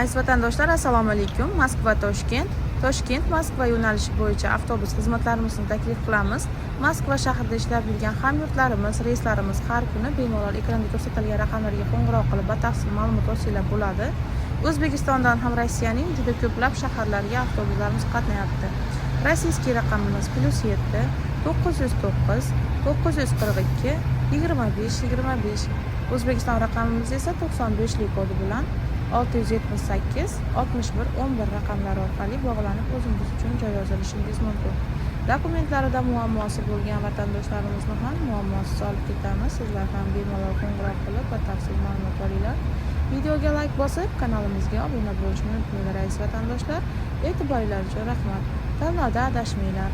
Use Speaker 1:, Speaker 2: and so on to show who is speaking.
Speaker 1: Aziz vatandoshlar, assalomu alaykum. Moskva Moskva yo'nalishi bo'yicha avtobus xizmatlarimizni taklif qilamiz. Moskva shahrida ishlab yurgan hamyurtlarimiz, reyslarimiz har kuni bemalol ekranda ko'rsatilgan raqamlarga qo'ng'iroq qilib batafsil ma'lumot olsa bo'ladi. O'zbekistondan ham Rossiyaning juda ko'plab shaharlariga avtobuslarimiz qatnayapti. Rossiyskiy raqamimiz +7 909 942 25 25. O'zbekiston raqamimiz esa 95 lik kodi bilan 678 61 11 raqamlari orqali bog'lanib o'zingiz uchun joy yozilishingiz mumkin. Dokumentlarida muammosi bo'lgan vatandoshlarimizni ham muammosiz olib ketamiz. Sizlar ham bemalol qo'ng'iroq qilib batafsil ma'lumot olinglar. Videoga like bosib, kanalimizga obuna bo'lishni unutmanglar aziz vatandoshlar. E'tiboringlar uchun rahmat. Tanlovda adashmanglar.